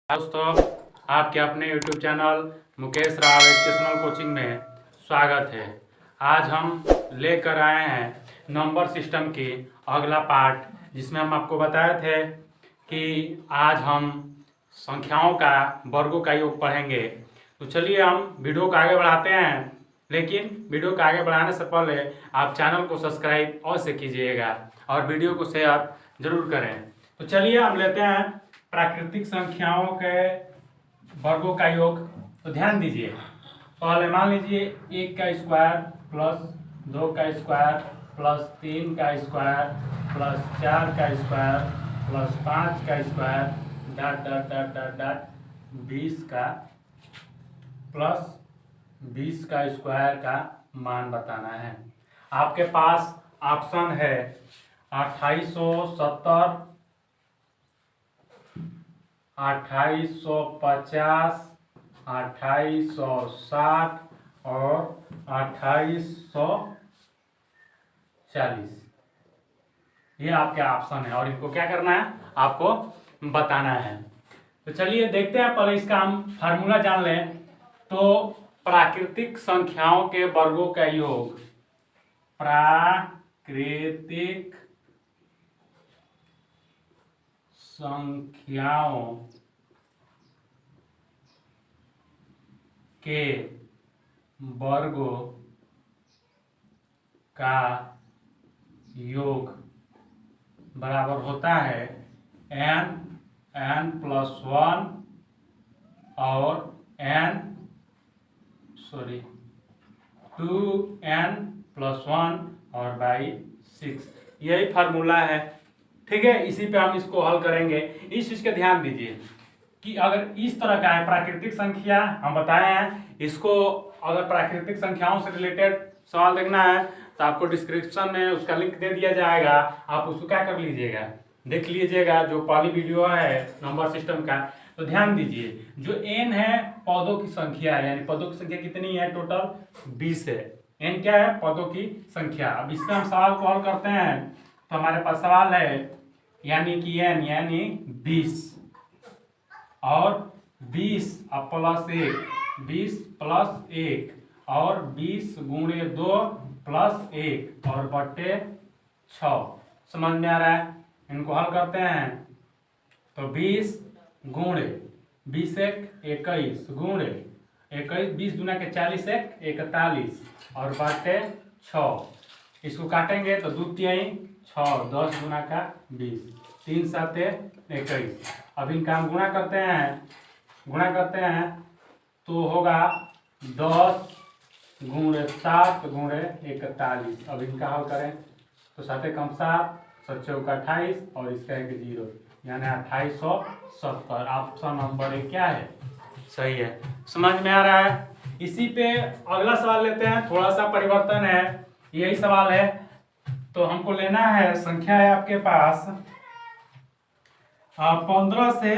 दोस्तों, आपके अपने YouTube channel Mukesh Rao educational coaching में स्वागत है। आज हम लेकर आए हैं नंबर सिस्टम की अगला पार्ट, जिसमें हम आपको बताए थे कि आज हम संख्याओं का वर्गों का योग पढ़ेंगे। तो चलिए हम वीडियो को आगे बढ़ाते हैं, लेकिन वीडियो को आगे बढ़ाने से पहले आप चैनल को सब्सक्राइब अवश्य कीजिएगा और वीडियो को शेयर जरूर करें। तो चलिए हम लेते हैं प्राकृतिक संख्याओं के वर्गों का योग। तो ध्यान दीजिए, पहले मान लीजिए 1 का स्क्वायर प्लस 2 का स्क्वायर प्लस 3 का स्क्वायर प्लस 4 का स्क्वायर प्लस 5 का square dot dot dot dot dot 20 का प्लस 20 का स्क्वायर का मान बताना है। आपके पास ऑप्शन है 2870, 2850, 2860 और 2840। ये आपके ऑप्शन है और इनको क्या करना है, आपको बताना है। तो चलिए देखते हैं, पहले इसका हम फार्मूला जान लें। तो प्राकृतिक संख्याओं के वर्गों का योग, प्राकृतिक संख्याओं के वर्गों का योग बराबर होता है n प्लस 1 और 2n प्लस 1 और बाई 6। यही फार्मूला है, ठीक है। इसी पे हम इसको हल करेंगे। इस चीज का ध्यान दीजिए कि अगर इस तरह का है प्राकृतिक संख्या, हम बताए हैं इसको, अगर प्राकृतिक संख्याओं से रिलेटेड सवाल देखना है तो आपको डिस्क्रिप्शन में उसका लिंक दे दिया जाएगा। आप उसको क्या कर लीजिएगा, देख लीजिएगा, जो पहली वीडियो है नंबर सिस्टम का। तो ध्यान दीजिए, जो n है पदों की संख्या है, यानी पदों की संख्या कितनी है, टोटल 20 है। n क्या है, पदों की संख्या। अब इसका हम सवाल को हल करते हैं तो हमारे पास सवाल है, यानी कि n यानी 20 और 20 प्लस 1, 20 प्लस 1 और 20 गुणे 2 प्लस 1 और बट्टे 6। समझ में आ रहा है? इनको हल करते हैं तो 20 गुणे 20 1 21 गुणे 21, 20 दुना के 40 1 41 और बट्टे 6। इसको काटेंगे तो 2 3 6, 10 गुना का 20, 3 7 21। अब इनका हम गुणा करते हैं तो होगा 10 गुणे 7 गुणे 41। अब इनका हल करें तो 7 कम 7, 7 चौका 28 और इसका एक 0, यानी 2870। ऑप्शन नंबर 1 क्या है, सही है। समझ में आ रहा है? इसी पे अगला सवाल लेते हैं, थोड़ा सा परिवर्तन है, यही सवाल है। तो हमको लेना है, संख्या है आपके पास 15 से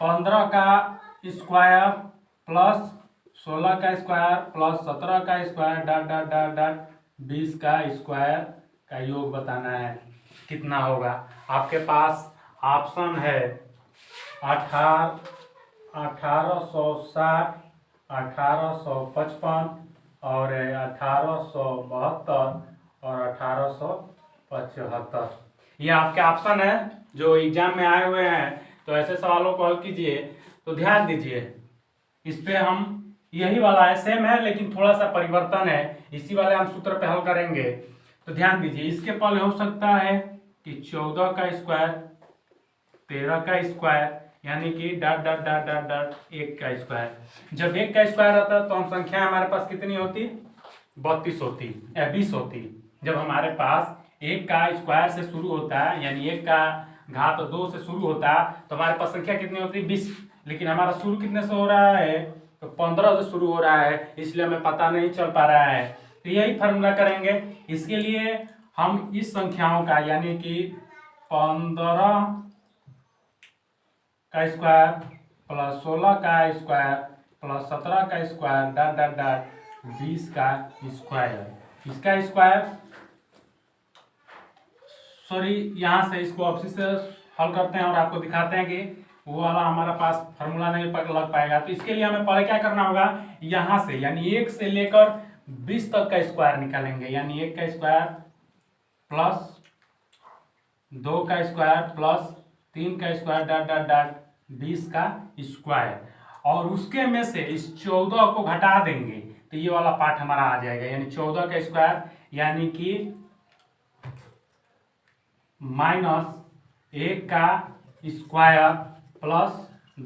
15 का स्क्वायर प्लस 16 का स्क्वायर प्लस 17 का square dot dot dot dot 20 का स्क्वायर का योग बताना है, कितना होगा। आपके पास ऑप्शन है 1860, 1855 और 1872 और 1875। ये आपके ऑप्शन है जो एग्जाम में आए हुए हैं। तो ऐसे सवालों को हल कीजिए। तो ध्यान दीजिए, इस पे हम यही वाला है, सेम है लेकिन थोड़ा सा परिवर्तन है, इसी वाले हम सूत्र पे हल करेंगे। तो ध्यान दीजिए, इसके पहले हो सकता है कि 14 का स्क्वायर, 13 का स्क्वायर, यानी कि dot dot dot dot dot 1 का स्क्वायर। जब 1 का स्क्वायर आता तो हम संख्या हमारे पास कितनी होती, 32 होती या 20 होती। जब हमारे पास 1 का स्क्वायर से शुरू होता है, यानी 1 का घात 2 से शुरू होता है, तो हमारे पास संख्या कितनी होती है, 20। लेकिन हमारा शुरू कितने से हो रहा है, तो 15 से शुरू हो रहा है, इसलिए हमें पता नहीं चल पा रहा है। तो यही फार्मूला करेंगे। इसके लिए हम इस संख्याओं का, यानी कि 15 का स्क्वायर प्लस 16 का स्क्वायर प्लस 17 का स्क्वायर डॉट डॉट डॉट 20 का स्क्वायर, इसका स्क्वायर सॉरी यहाँ से इसको ऑप्शन से हल करते हैं और आपको दिखाते हैं कि वो वाला हमारा पास फार्मूला नहीं लग पाएगा। तो इसके लिए हमें पहले क्या करना होगा, यहाँ से यानी 1 से लेकर 20 तक का स्क्वायर निकालेंगे, यानी 1 का स्क्वायर प्लस 2 का स्क्वायर प्लस 3 का स्क्वायर डॉट डॉट डॉट 20 का स्क्वायर, और उसके में से इस 14 को घटा देंगे तो ये वाला पार्ट हमारा आ जाएगा, यानी 14 का स्क्वायर यानी कि माइनस 1 का स्क्वायर प्लस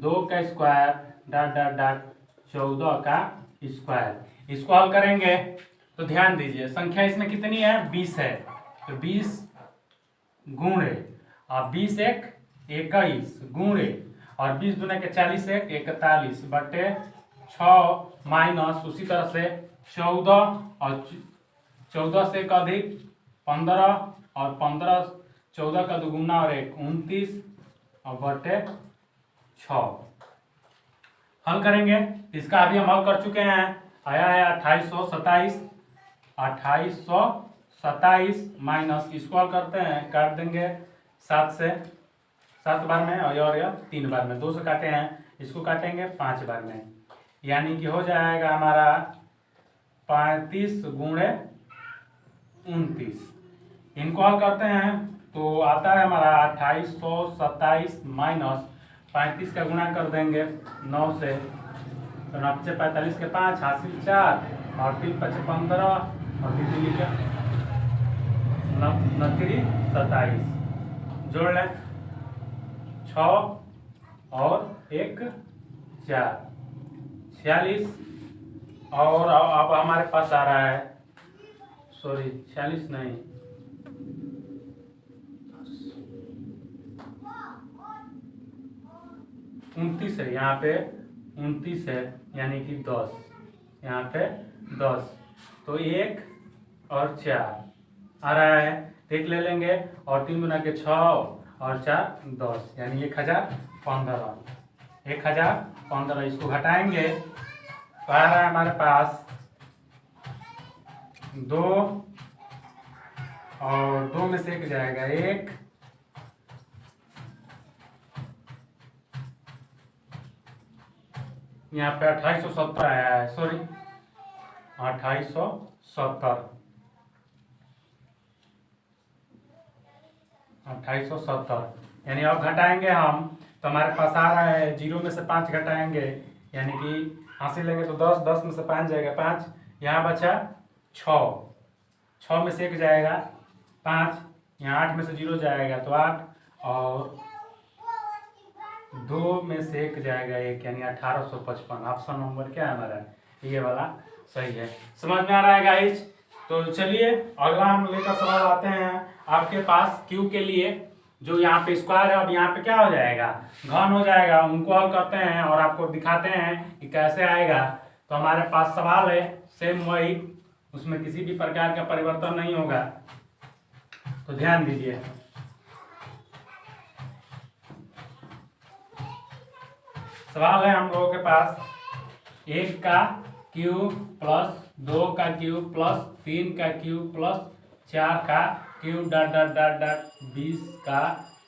2 का स्क्वायर डॉट डॉट डॉट 14 का स्क्वायर। इसको हल करेंगे तो ध्यान दीजिए, संख्या इसमें कितनी है, 20 है, तो 20 गुणे और 20 एक 21 गुणे और 20 दूना के 40 एक 41 बटे 6 माइनस उसी तरह से 14 और 14 से एक अधिक 15 और 15 14 का दुगुना और 1 29 और बटे 6। हल करेंगे, इसका अभी हम हल कर चुके हैं, आया है 2827 माइनस इसको हल करते हैं, काट देंगे 7 से 7 बार में और यह 3 बार में, 2 से काटे हैं, इसको काटेंगे 5 बार में, यानी कि हो जाएगा हमारा 35 गुणे 29। इनको हल करते हैं तो आता है हमारा 2827 माइनस 35 का गुणा कर देंगे 9 से, तो 9 से 45 के 5 हासिल 4 और 3 5 15 और 3 लिखा 27 जोड़ लें 6 और 1 4 46 और अब हमारे पास आ रहा है, सॉरी 46 नहीं 29 है, यहाँ पे 29 है यानी कि 10, यहाँ पे 10, तो 1 और 4 आ रहा है, देख ले लेंगे, और 3 गुना के 6 और 4 10 यानी 1015 इसको घटाएंगे तो आ रहा है हमारे पास 2 और 2 में से 1 जाएगा 1, यहाँ पे 2870 आया है, सॉरी 2870 यानी अब घटाएंगे हम तो हमारे पास आ रहा है 0 में से 5 घटाएंगे यानी कि हासिल लेंगे तो 10, 10 में से 5 जाएगा 5, यहाँ बचा 6 में से 1 जाएगा 5, यहाँ 8 में से 0 जाएगा तो 8 और 2 में से 1 जाएगा 1 यानी 1855। ऑप्शन नंबर क्या है हमारा, ये वाला सही है। समझ में आ रहा है गाइस? तो चलिए अगला हम लेकर सवाल आते हैं आपके पास क्यू के लिए, जो यहाँ पे स्क्वायर है अब यहाँ पे क्या हो जाएगा, घन हो जाएगा। उनको हल करते हैं और आपको दिखाते हैं कि कैसे आएगा। तो हमारे पास सवाल है सेम वही, उसमें किसी भी प्रकार का परिवर्तन नहीं होगा, तो ध्यान दीजिए। सवाल है हम लोगों के पास 1 का क्यूब प्लस 2 का क्यूब प्लस 3 का क्यूब प्लस 4 का cube dot dot dot dot 20 का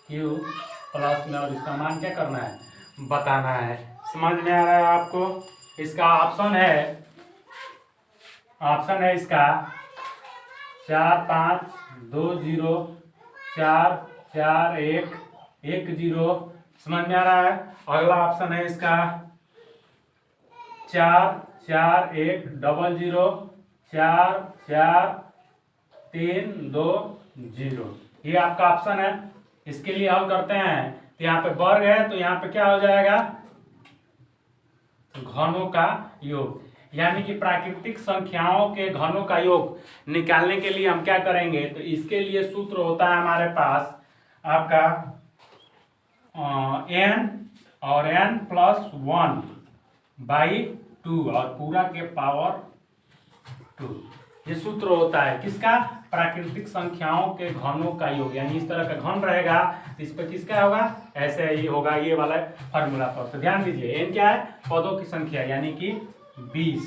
क्यूब प्लस में, और इसका मान क्या करना है, बताना है। समझ में आ रहा है आपको? इसका ऑप्शन है इसका 4 5 2 0 4 4 1 1 0। समझ में आ रहा है? अगला ऑप्शन है इसका 4 4 1 0 0 4 4 3 2 0। ये आपका ऑप्शन है। इसके लिए हल करते हैं तो यहाँ पे वर्ग है तो यहाँ पे क्या हो जाएगा, घनों का योग, यानी कि प्राकृतिक संख्याओं के घनों का योग निकालने के लिए हम क्या करेंगे, तो इसके लिए सूत्र होता है हमारे पास आपका n और n प्लस 1/2 और पूरा के पावर 2। ये सूत्र होता है किसका, प्राकृतिक संख्याओं के घनों का योग, यानी इस तरह का घन रहेगा तो इस पर किसका होगा, ऐसे ही होगा, ये वाला फॉर्मूला पर। तो ध्यान दीजिए n क्या है, पदों की संख्या यानी कि 20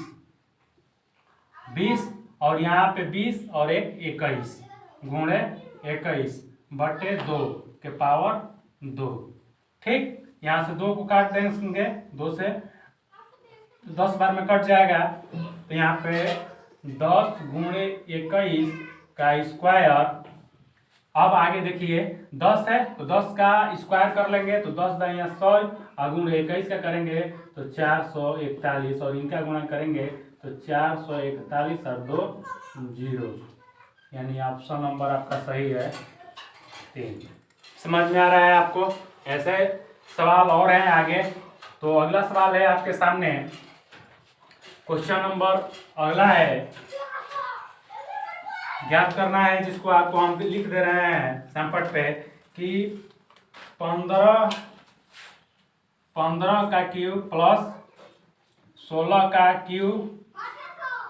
और यहाँ पे 20 और 1 21 गुणे 21 बटे 2 के पावर 2। ठीक, यहाँ से 2 को काट देंगे, 2 से 10 बार में कट जाएगा। तो यहाँ पे 10 गुणे 21 का स्क्वायर। अब आगे देखिए 10 है तो 10 का स्क्वायर कर लेंगे तो 10 दाइया 100 और गुणे 21 का करेंगे तो 441 और इनका गुणा करेंगे तो 441 और 2 0, यानी ऑप्शन नंबर आपका सही है 3। समझ में आ रहा है आपको? ऐसे सवाल और हैं आगे। तो अगला सवाल है आपके सामने, क्वेश्चन नंबर अगला है, ज्ञात करना है, जिसको आपको हम लिख दे रहे हैं सैंपल पे कि 15 का क्यूब प्लस 16 का क्यूब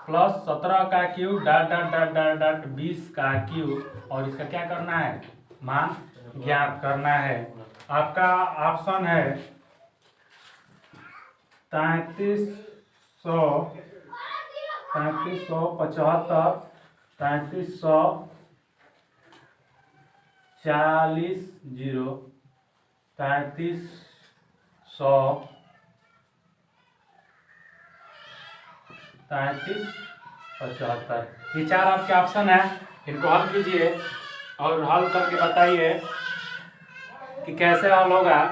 प्लस 17 का cube dot dot dot dot dot 20 का क्यूब, और इसका क्या करना है? मान ज्ञात करना है। आपका ऑप्शन है 3375, 3340, 3375। ये 4 आपके ऑप्शन है, इनको हल कीजिए और हल करके बताइए कि कैसे हल होगा।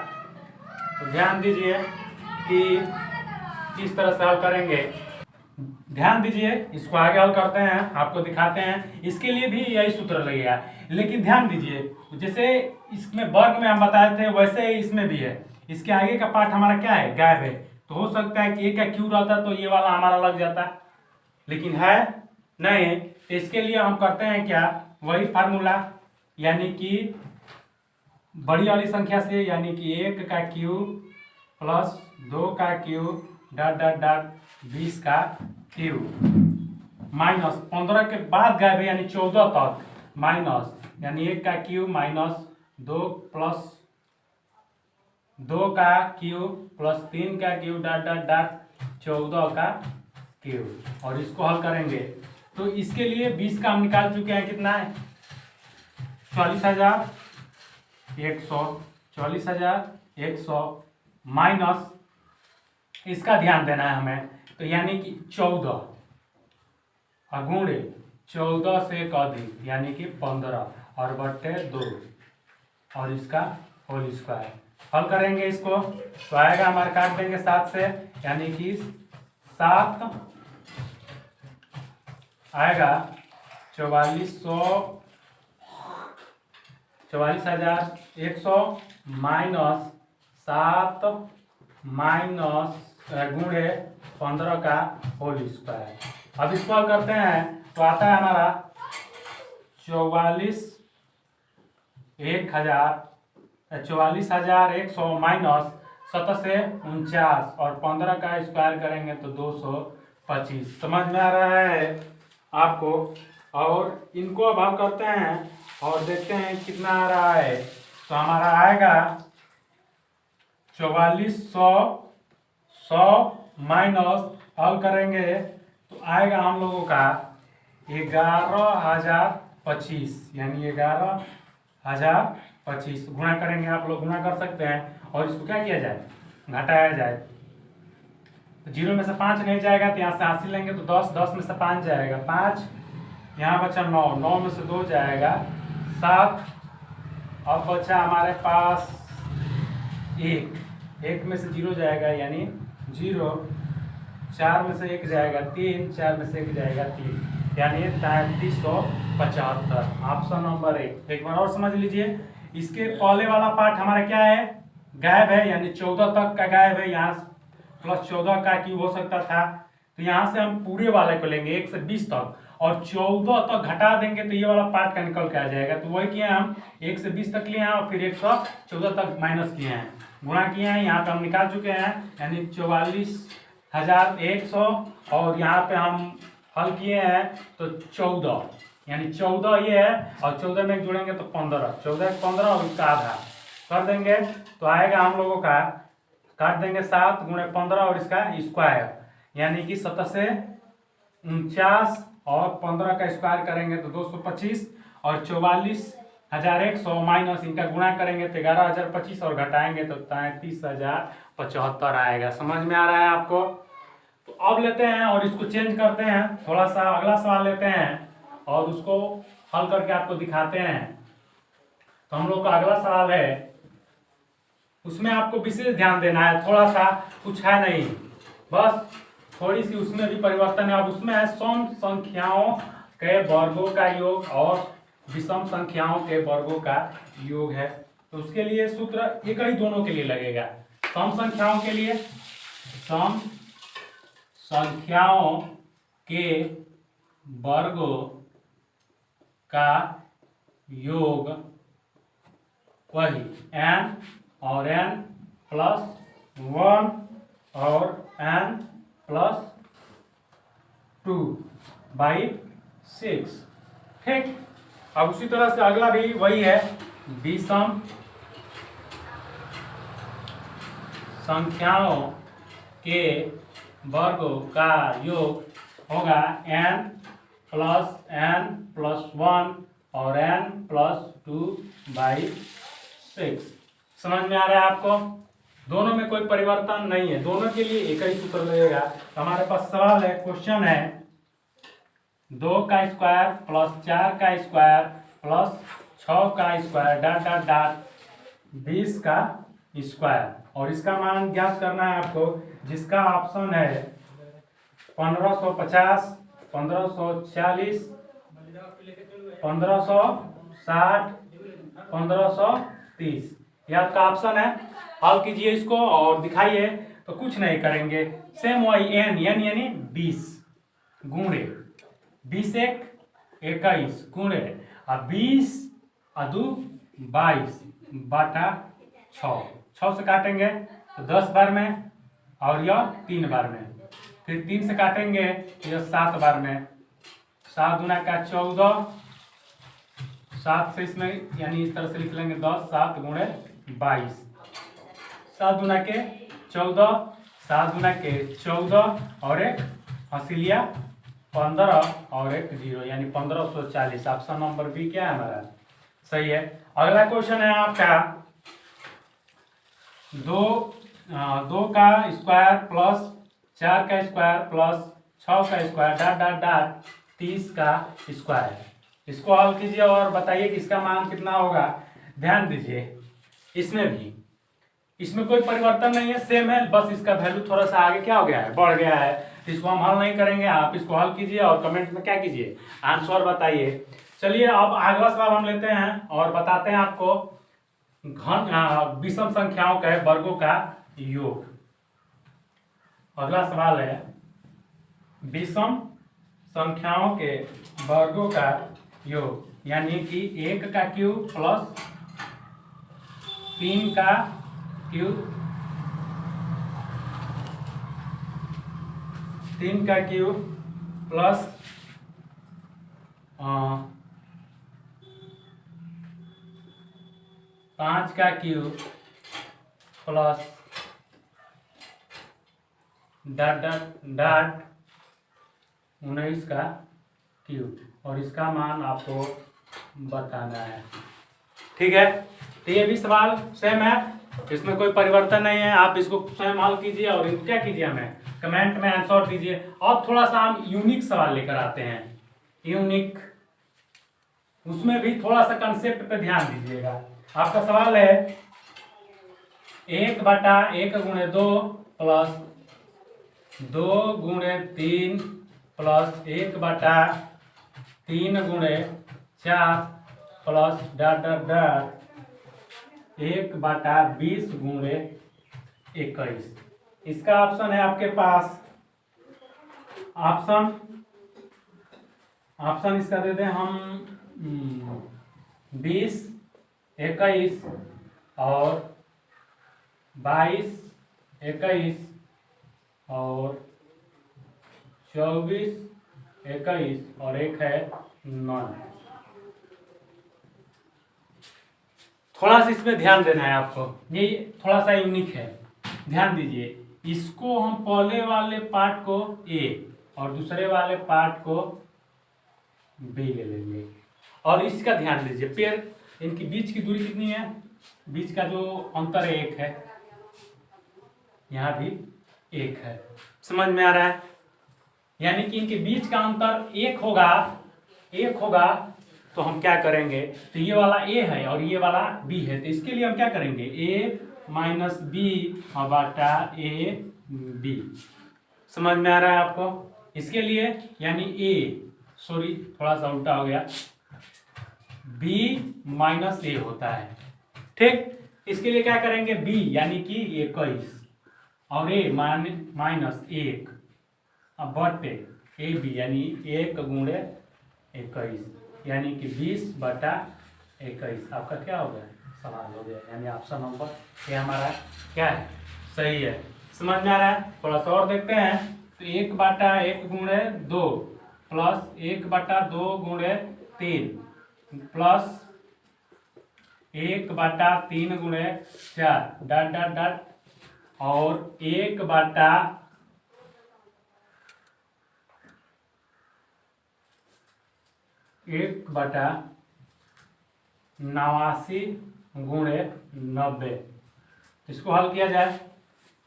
तो ध्यान दीजिए कि किस तरह से हल करेंगे। ध्यान दीजिए, इसको आगे हल करते हैं, आपको दिखाते हैं। इसके लिए भी यही सूत्र लगेगा, लेकिन ध्यान दीजिए जैसे इसमें वर्ग में हम बताए थे वैसे ही इसमें भी है। इसके आगे का पार्ट हमारा क्या है? गायब है। तो हो सकता है कि ए का क्यू रहता तो ये वाला हमारा लग जाता, लेकिन है नहीं। इसके लिए हम करते हैं क्या? वही फार्मूला, यानी कि बड़ी वाली संख्या से, यानी कि 1 का क्यूब प्लस 2 का क्यूब डॉट डॉट डॉट 20 का क्यूब माइनस 15 के बाद गायब है यानी 14 तक, माइनस यानी 1 का क्यूब माइनस 2 प्लस 2 का क्यूब प्लस 3 का क्यूब डॉट डॉट डॉट 14 का क्यूब, और इसको हल करेंगे। तो इसके लिए 20 का हम निकाल चुके हैं, कितना है? 44,100 माइनस इसका ध्यान देना है हमें, तो यानी कि 14 अगुणे 14 से अधिक यानी कि 15 और बट्टे 2 और इसका होल स्क्वायर। हल करेंगे इसको तो आएगा हमारे, काट देंगे 7 से, यानी कि 7 आएगा 44,100 माइनस 7 माइनस गुणे 15 का होल स्क्वायर। अब इसको हल करते हैं तो आता है हमारा 44,100 माइनस 7 से 49 और 15 का स्क्वायर करेंगे तो 225। समझ में आ रहा है आपको? और इनको अब हल करते हैं और देखते हैं कितना आ रहा है। तो हमारा आएगा 44,100 माइनस हल करेंगे तो आएगा हम लोगों का 11,025, यानी 11,025 गुणा करेंगे। आप लोग गुणा कर सकते हैं और इसको क्या किया जाए? घटाया जाए। तो 0 में से 5 नहीं जाएगा तो यहाँ से हासिल लेंगे तो 10, 10 में से 5 जाएगा 5, यहाँ बचा 9, 9 में से 2 जाएगा 7, अब बचा हमारे पास 1, 1 में से 0 जाएगा यानी 0, 4 में से 1 जाएगा 3, 4 में से 1 जाएगा 3, यानी 3375। Option number 1। एक बार और समझ लीजिए, इसके पहले वाला पार्ट हमारा क्या है? गायब है, यानी 14 तक का गायब है। यहाँ प्लस 14 का क्यूब हो सकता था, तो यहाँ से हम पूरे वाले को लेंगे 1 से 20 तक और 14 तक घटा देंगे तो ये वाला पार्ट का निकल के आ जाएगा। तो वही किए हम 1 से 20 तक लिए हैं और फिर 114 तक माइनस किए हैं, गुणा किए हैं। यहाँ पे हम निकाल चुके हैं, यानी 44,100 और यहाँ पे हम हल किए हैं तो 14, यानी 14 ये है और 14 में जोड़ेंगे तो 15, 14 एक 15 और इसका आधा कर देंगे तो आएगा हम लोगों का, काट देंगे 7 गुणे 15 और इसका स्क्वायर, यानी कि 7 से 49 और 15 का स्क्वायर करेंगे तो 225 और 44,100 1100 माइनस इनका गुणा करेंगे तो 11,025 और घटाएंगे तो 33,075 आएगा। समझ में आ रहा है आपको? तो अब लेते हैं और इसको चेंज करते हैं, थोड़ा सा अगला सवाल लेते हैं और उसको हल करके आपको दिखाते हैं। तो हम लोग का अगला सवाल है, उसमें आपको विशेष ध्यान देना है, थोड़ा सा कुछ है नहीं, बस थोड़ी सी उसमें भी परिवर्तन है। अब उसमें है सम संख्याओं के वर्गों का योग और विषम संख्याओं के वर्गों का योग है। तो उसके लिए सूत्र एक ही दोनों के लिए लगेगा। सम संख्याओं के लिए सम संख्याओं के वर्गों का योग वही n और n प्लस 1 और n प्लस 2/6। ठीक, अब उसी तरह से अगला भी वही है, विषम संख्याओं के वर्गों का योग होगा n प्लस 1 और n प्लस 2/6। समझ में आ रहा है आपको? दोनों में कोई परिवर्तन नहीं है, दोनों के लिए एक ही सूत्र लगेगा। तो हमारे पास सवाल है, क्वेश्चन है 2 का स्क्वायर प्लस 4 का स्क्वायर प्लस 6 का स्क्वायर डॉट डॉट डॉट 20 का स्क्वायर, और इसका मान ज्ञात करना है आपको, जिसका ऑप्शन है 1550, 1540, 1560, 1530, ये आपका ऑप्शन है। हल कीजिए इसको और दिखाइए। तो कुछ नहीं करेंगे, सेम वही n यानी 20 गुणे 20 एक 21 गुणे 20 और 2 22 बटा 6 से काटेंगे तो 10 बार में और यह 3 बार में, फिर 3 से काटेंगे तो यह 7 बार में, 7 गुना का 14, 7 से इसमें यानी इस तरह से लिख लेंगे 10, 7 गुणे 22, 7 गुना के 14, 7 गुना के 14 और एक हसीलिया 15 और एक 0 यानी 1540। ऑप्शन नंबर बी क्या है हमारा? सही है। अगला क्वेश्चन है आपका 2 का स्क्वायर प्लस 4 का स्क्वायर प्लस 6 का स्क्वायर डॉट डॉट डॉट 30 का स्क्वायर। इसको हल कीजिए और बताइए कि इसका मान कितना होगा। ध्यान दीजिए, इसमें कोई परिवर्तन नहीं है, सेम है, बस इसका वैल्यू थोड़ा सा आगे क्या हो गया है, बढ़ गया है। इसको हम हल नहीं करेंगे, आप इसको हल कीजिए और कमेंट में क्या कीजिए, आंसर बताइए। चलिए अब अगला सवाल हम लेते हैं और बताते हैं आपको विषम संख्याओं के वर्गों का योग। अगला सवाल है विषम संख्याओं के वर्गों का योग, यानी कि 1 का क्यूब प्लस 3 का क्यूब, 3 का क्यूब प्लस 5 का cube plus dot dot dot 19 का क्यूब, और इसका मान आपको बताना है। ठीक है, तो ये भी सवाल सेम है, इसमें कोई परिवर्तन नहीं है। आप इसको स्वयं हल कीजिए और इनको क्या कीजिए, हमें कमेंट में आंसर दीजिए। अब थोड़ा सा हम यूनिक सवाल लेकर आते हैं, यूनिक, उसमें भी थोड़ा सा कंसेप्ट पे ध्यान दीजिएगा। आपका सवाल है 1/1 गुणे 2 प्लस 2 गुणे 3 प्लस 1/3 गुणे 4 प्लस डॉट डॉट डॉट 1/20 गुणे 21। इसका ऑप्शन है आपके पास, ऑप्शन इसका देते हैं हम 20, 21 और 22, 21 और 24, 21 और एक है 9। थोड़ा सा इसमें ध्यान देना है आपको, ये थोड़ा सा यूनिक है, ध्यान दीजिए। इसको हम पहले वाले पार्ट को ए और दूसरे वाले पार्ट को बी ले लेंगे, और इसका ध्यान दीजिए। फिर इनकी बीच की दूरी कितनी है, बीच का जो अंतर है 1 है, यहाँ भी 1 है। समझ में आ रहा है? यानी कि इनके बीच का अंतर 1 होगा, 1 होगा, तो हम क्या करेंगे, तो ये वाला a है और ये वाला b है, तो इसके लिए हम क्या करेंगे, a माइनस बी बटा a b। समझ में आ रहा है आपको? इसके लिए यानी सॉरी थोड़ा सा उल्टा हो गया, b माइनस a होता है, ठीक। इसके लिए क्या करेंगे, b यानी कि 21 और a माइनस 1 अब बटे ए बी यानी 1 गुणे 21 यानी कि 20/21। आपका क्या हो गया, सवाल हो गया, यानी ऑप्शन नंबर ये हमारा क्या है, सही है। समझ में आ रहा है? थोड़ा सा और देखते हैं, तो 1/1 गुणे 2 प्लस 1/2 गुणे 3 प्लस 1/3 गुणे 4 डॉट डॉट डॉट और 1/89 गुणे 90। इसको हल किया जाए,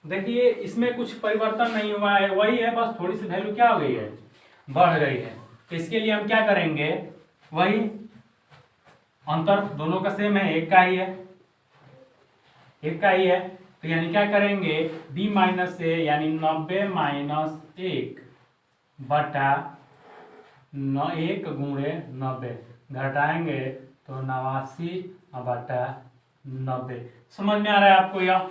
देखिए इसमें कुछ परिवर्तन नहीं हुआ है, वही है, बस थोड़ी सी वैल्यू क्या हो गई है, बढ़ गई है। तो इसके लिए हम क्या करेंगे, वही अंतर दोनों का सेम है, 1 का ही है, 1 का ही है, तो यानी क्या करेंगे, b माइनस ए यानी 90 माइनस 1 बटा 1 गुणे 90 घटाएंगे तो 89/90। समझ में आ रहा है आपको? यह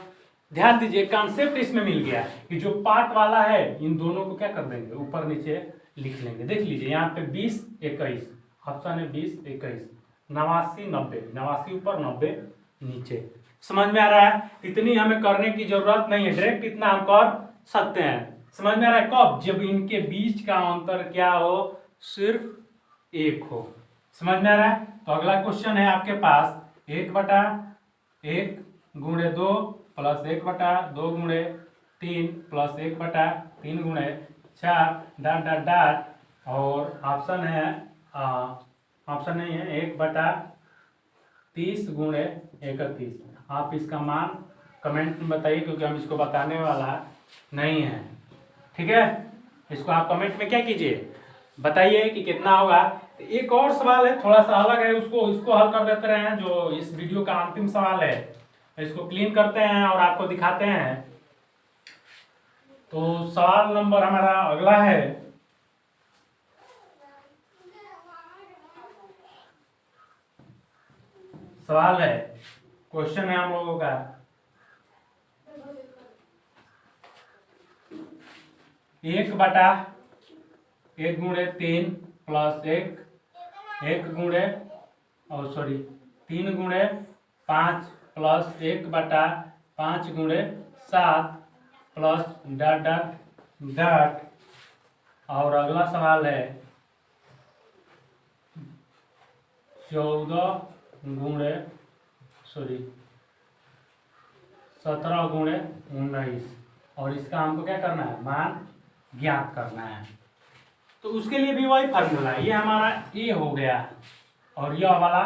ध्यान दीजिए, कॉन्सेप्ट इसमें मिल गया कि जो पार्ट वाला है इन दोनों को क्या कर देंगे, ऊपर नीचे लिख लेंगे। देख लीजिए यहाँ पे 20 21 ऑप्शन है, 20 21 89 90, 89 ऊपर 90 नीचे। समझ में आ रहा है? इतनी हमें करने की जरूरत नहीं है, डायरेक्ट इतना हम कर सकते हैं। समझ में आ रहा है? कब, जब इनके बीच का अंतर क्या हो, सिर्फ 1 हो। समझ में आ रहा है? तो अगला क्वेश्चन है आपके पास 1/1 गुणे 2 प्लस 1/2 गुणे 3 प्लस 1/3 गुणे 4 डॉट डॉट डॉट और ऑप्शन है, ऑप्शन नहीं है, 1/30 गुणे 31। आप इसका मान कमेंट में बताइए, क्योंकि हम इसको बताने वाला नहीं है, ठीक है। इसको आप कमेंट में क्या कीजिए, बताइए कि कितना होगा। एक और सवाल है, थोड़ा सा अलग है, इसको हल कर देते रहे हैं, जो इस वीडियो का अंतिम सवाल है, इसको क्लीन करते हैं और आपको दिखाते हैं। तो सवाल नंबर हमारा अगला है, सवाल है, क्वेश्चन है हम लोगों का 1/1 गुणे 3 प्लस 1 गुणे 3 गुणे 5 प्लस 1/5 गुणे 7 प्लस डॉट डॉट डॉट और अगला सवाल है 17 गुणे 19 और इसका हमको क्या करना है, मान ज्ञात करना है। तो उसके लिए भी वही फार्मूला है, ये हमारा ए हो गया और यह वाला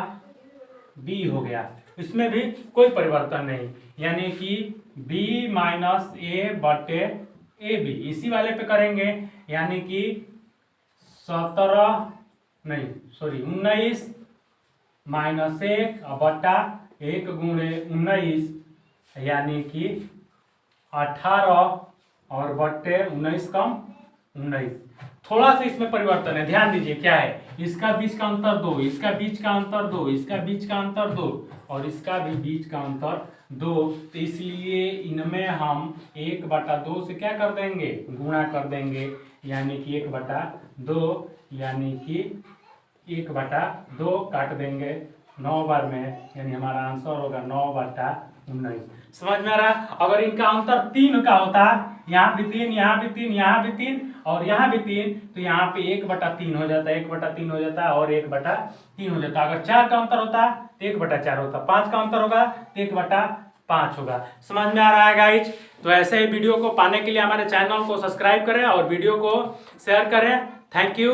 बी हो गया, इसमें भी कोई परिवर्तन नहीं, यानी कि b माइनस ए बटे ए बी, इसी वाले पे करेंगे, यानी कि 19 माइनस 1 बटा 1 गुणे 19 यानी कि 18 और बट्टे 19 कम 19। थोड़ा सा इसमें परिवर्तन है, ध्यान दीजिए क्या है, इसका बीच का अंतर 2, इसका बीच का अंतर 2, इसका बीच का अंतर 2 और इसका भी बीच का अंतर 2, तो इसलिए इनमें हम 1/2 से क्या कर देंगे, गुणा कर देंगे, यानी कि 1/2 यानी कि 1/2 काट देंगे 9 बार में, यानी हमारा आंसर होगा 9/19। समझ में आ रहा है? अगर इनका अंतर 3 का होता, यहाँ भी 3, यहाँ भी 3, यहाँ भी 3 और यहाँ भी 3, तो यहाँ पे 1/3 हो जाता, 1/3 हो जाता और 1/3 हो जाता। अगर 4 का अंतर होता तो 1/4 होता, 5 का अंतर होगा तो 1/5 होगा। समझ में आ रहा है गाइज? तो ऐसे ही वीडियो को पाने के लिए हमारे चैनल को सब्सक्राइब करें और वीडियो को शेयर करें। Thank you.